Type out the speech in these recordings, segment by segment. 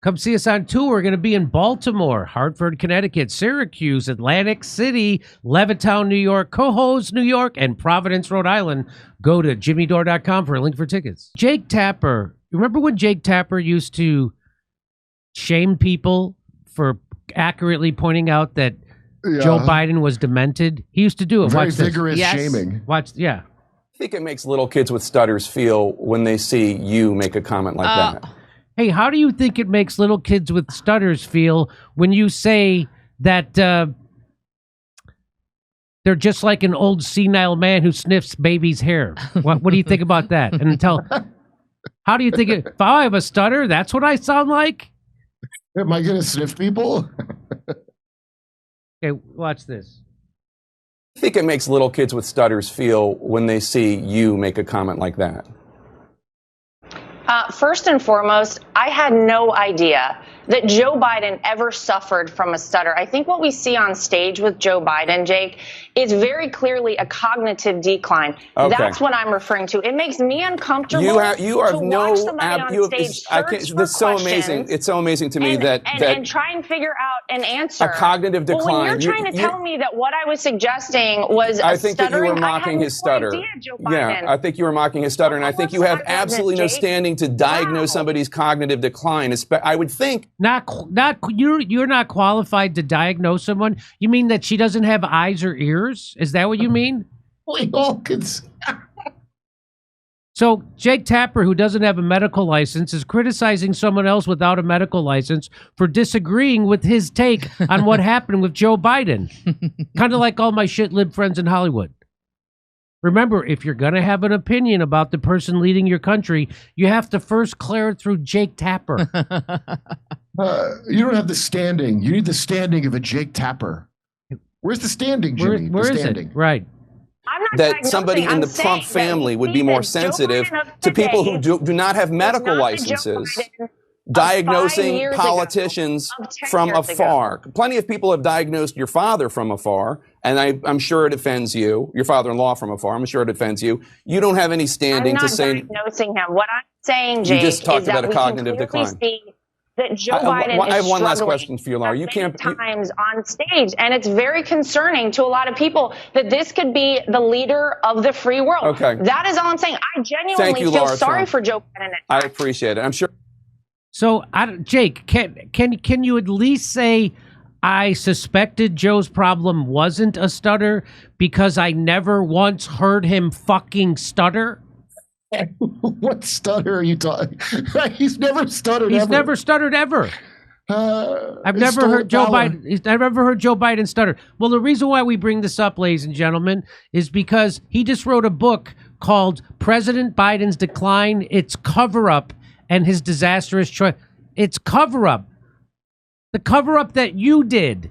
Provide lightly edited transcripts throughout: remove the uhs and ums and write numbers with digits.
Come see us on tour. We're going to be in Baltimore, Hartford, Connecticut, Syracuse, Atlantic City, Levittown, New York, Cohoes, New York, and Providence, Rhode Island. Go to jimmydore.com for a link for tickets. Jake Tapper. Remember when Jake Tapper used to shame people for accurately pointing out that Joe Biden was demented? He used to do it. Very vigorous shaming. Yeah. I think it makes little kids with stutters feel when they see you make a comment like that. Hey, how do you think it makes little kids with stutters feel when you say that they're just like an old senile man who sniffs baby's hair? What do you think about that? And how do you think if I have a stutter, that's what I sound like? Am I going to sniff people? Okay, watch this. I think it makes little kids with stutters feel when they see you make a comment like that. First and foremost, I had no idea that Joe Biden ever suffered from a stutter. I think what we see on stage with Joe Biden, Jake, is very clearly a cognitive decline. Okay. That's what I'm referring to. It makes me uncomfortable to watch somebody on stage search for It's so amazing. It's so amazing to me that try and figure out an answer. A cognitive decline. Well, when you're trying to tell me that what I was suggesting was I think that you were stuttering, mocking his stutter. Yeah, I think you were mocking his stutter, and I think you have absolutely no standing to diagnose somebody's cognitive decline. I would think you're not qualified to diagnose someone. You mean that she doesn't have eyes or ears? Is that what you mean? We all can. So Jake Tapper, who doesn't have a medical license, is criticizing someone else without a medical license for disagreeing with his take on what happened with Joe Biden. Kind of like all my shit-lib friends in Hollywood. Remember, if you're going to have an opinion about the person leading your country, you have to first clear it through Jake Tapper. You don't have the standing. You need the standing of a Jake Tapper. Where's the standing, Jimmy? Where is it? Right. That somebody in the Trump family would be more sensitive to people who do not have medical licenses diagnosing politicians from afar. Plenty of people have diagnosed your father from afar, and I'm sure it offends you. Your father-in-law from afar. I'm sure it offends you. You don't have any standing to say. I'm not diagnosing him. What I'm saying, Jake, you just talked is about that a cognitive decline. That Joe Biden I have one last struggling question for you, Lara. You can't times on stage, and it's very concerning to a lot of people that this could be the leader of the free world. Okay, that is all I'm saying. I genuinely feel Lara sorry Trump. for Joe Biden. I appreciate it. I'm sure. So, Jake, can you at least say I suspected Joe's problem wasn't a stutter because I never once heard him fucking stutter? What stutter are you talking? He's never stuttered. He's never stuttered ever. I've never heard Joe Biden. I've never heard Joe Biden stutter. Well, the reason why we bring this up, ladies and gentlemen, is because he just wrote a book called "President Biden's Decline: Its Cover-Up and His Disastrous Choice." It's cover-up. The cover-up that you did.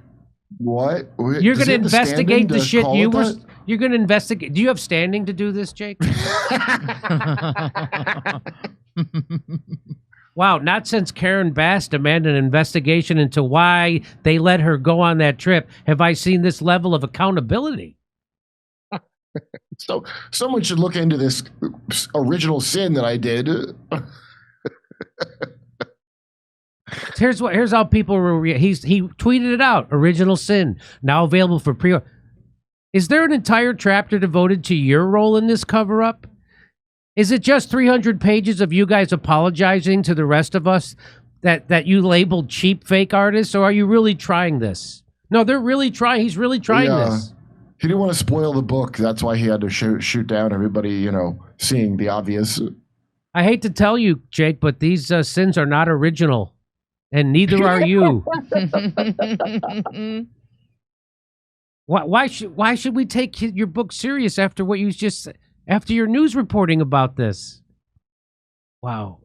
What? You're going to investigate the shit you were. You're going to investigate. Do you have standing to do this, Jake? Wow, not since Karen Bass demanded an investigation into why they let her go on that trip have I seen this level of accountability. So someone should look into this original sin that I did. Here's how people were. He tweeted it out. Original sin now available for pre-order. Is there an entire chapter devoted to your role in this cover-up? Is it just 300 pages of you guys apologizing to the rest of us that you labeled cheap fake artists, or are you really trying this? No, they're really trying. He's really trying this. He didn't want to spoil the book. That's why he had to shoot down everybody, seeing the obvious. I hate to tell you, Jake, but these sins are not original, and neither are you. Why should we take your book serious after what you just after your news reporting about this? Wow.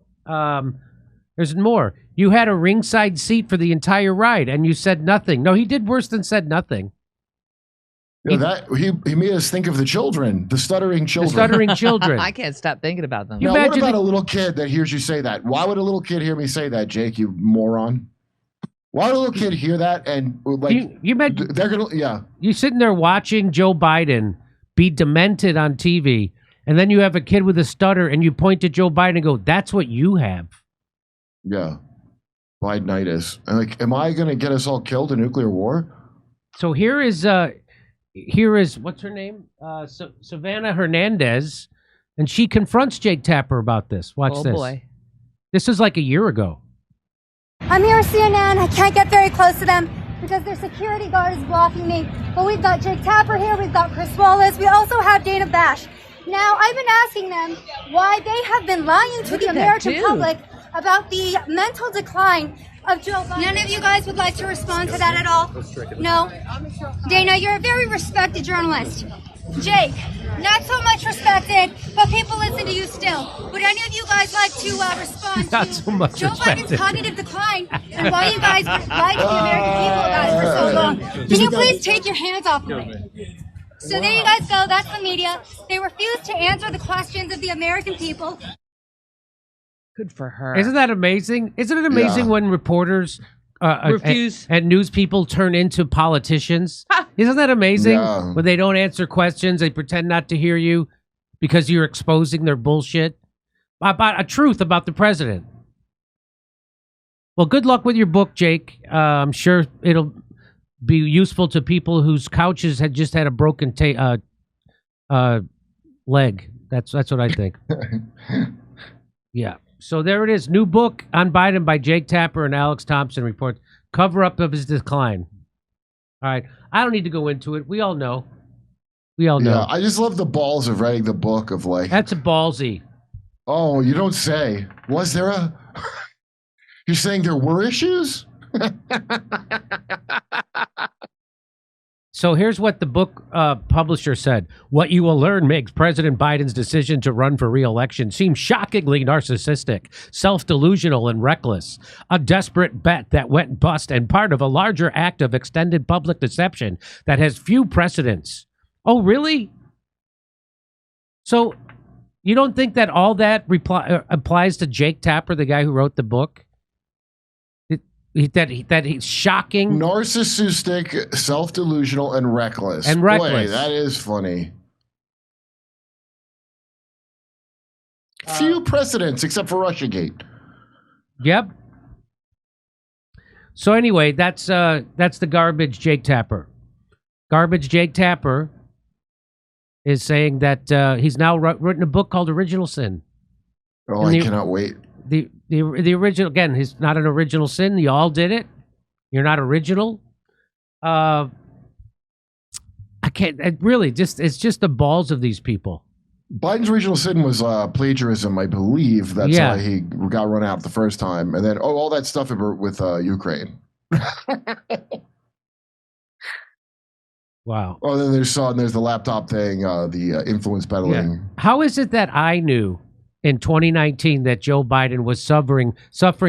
There's more. You had a ringside seat for the entire ride, and you said nothing. No, he did worse than said nothing. Yeah, he made us think of the children, the stuttering children. The stuttering children. I can't stop thinking about them. Now, what about a little kid that hears you say that? Why would a little kid hear me say that, Jake? You moron. Why would a little kid hear that and they're gonna You sitting there watching Joe Biden be demented on TV, and then you have a kid with a stutter, and you point to Joe Biden and go, "That's what you have." Yeah. Bidenitis. And like, am I going to get us all killed in nuclear war? So here is what's her name? Savannah Hernandez, and she confronts Jake Tapper about this. Watch this. Oh boy. This is like a year ago. I'm here with CNN. I can't get very close to them because their security guard is blocking me. But we've got Jake Tapper here. We've got Chris Wallace. We also have Dana Bash. Now, I've been asking them why they have been lying to the American public about the mental decline of Joe Biden. None of you guys would like to respond to that at all? No? Dana, you're a very respected journalist. Jake, not so much respected, but people listen to you still. Would any of you guys like to respond not to so much Joe respected. Biden's cognitive decline and why you guys lied to the American people about it for so long? Can you please take your hands off of it? So there you guys go. That's the media. They refuse to answer the questions of the American people. Good for her. Isn't that amazing? Isn't it amazing when reporters refuse and news people turn into politicians? Isn't that amazing? Yeah. When they don't answer questions, they pretend not to hear you because you're exposing their bullshit about a truth about the president. Well, good luck with your book, Jake. I'm sure it'll be useful to people whose couches had just had a broken leg. That's what I think. Yeah. So there it is. New book on Biden by Jake Tapper and Alex Thompson reports cover-up of his decline. All right. I don't need to go into it. We all know. Yeah, I just love the balls of writing the book of like... That's a ballsy. Oh, you don't say. Was there a... You're saying there were issues? So here's what the book publisher said. What you will learn makes President Biden's decision to run for re-election seem shockingly narcissistic, self-delusional, and reckless. A desperate bet that went bust and part of a larger act of extended public deception that has few precedents. Oh, really? So you don't think that all that applies to Jake Tapper, the guy who wrote the book? That he's shocking, narcissistic, self-delusional, and reckless. Boy, that is funny. Few precedents except for Russiagate. Yep. So anyway, that's the garbage Jake Tapper. Garbage Jake Tapper is saying that he's now written a book called Original Sin. Oh, I cannot wait. The original, again, he's not an original sin. You all did it. You're not original. I can't, it's just the balls of these people. Biden's original sin was plagiarism, I believe. That's why he got run out the first time. And then, all that stuff with Ukraine. Wow. Oh, then there's the laptop thing, the influence peddling. Yeah. How is it that I knew in 2019 that Joe Biden was suffering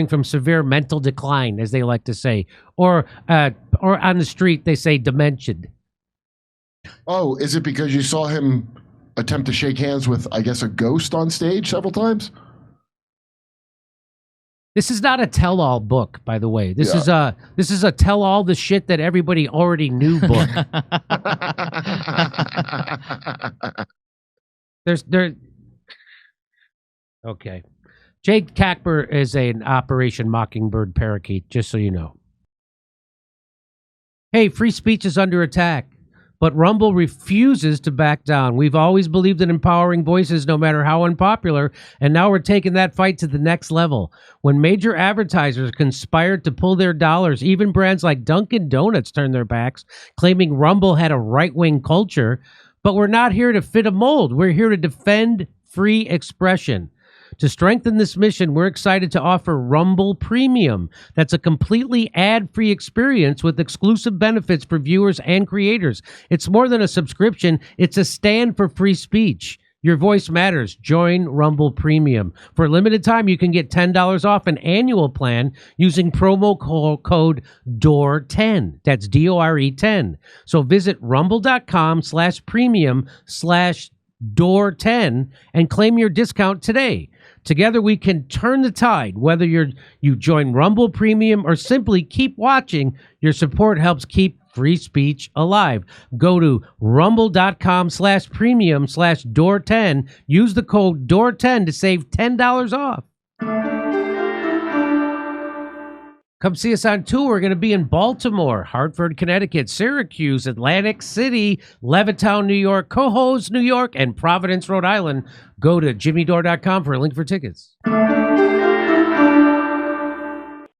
from severe mental decline, as they like to say, or on the street they say dementia? Oh, is it because you saw him attempt to shake hands with, I guess, a ghost on stage several times? This is not a tell-all book, by the way. This is a tell-all the shit that everybody already knew book. Okay. Jake Tapper is an Operation Mockingbird parakeet, just so you know. Hey, free speech is under attack, but Rumble refuses to back down. We've always believed in empowering voices no matter how unpopular, and now we're taking that fight to the next level. When major advertisers conspired to pull their dollars, even brands like Dunkin' Donuts turned their backs, claiming Rumble had a right-wing culture. But we're not here to fit a mold. We're here to defend free expression. To strengthen this mission, we're excited to offer Rumble Premium. That's a completely ad-free experience with exclusive benefits for viewers and creators. It's more than a subscription. It's a stand for free speech. Your voice matters. Join Rumble Premium. For a limited time, you can get $10 off an annual plan using promo code DORE10. That's DORE 10. So visit rumble.com/premium/DORE10 and claim your discount today. Together we can turn the tide. Whether you join Rumble Premium or simply keep watching, your support helps keep free speech alive. Go to rumble.com/premium/DORE10. Use the code DORE10 to save $10 off. Come see us on tour. We're going to be in Baltimore, Hartford, Connecticut, Syracuse, Atlantic City, Levittown, New York, Cohoes, New York, and Providence, Rhode Island. Go to jimmydore.com for a link for tickets.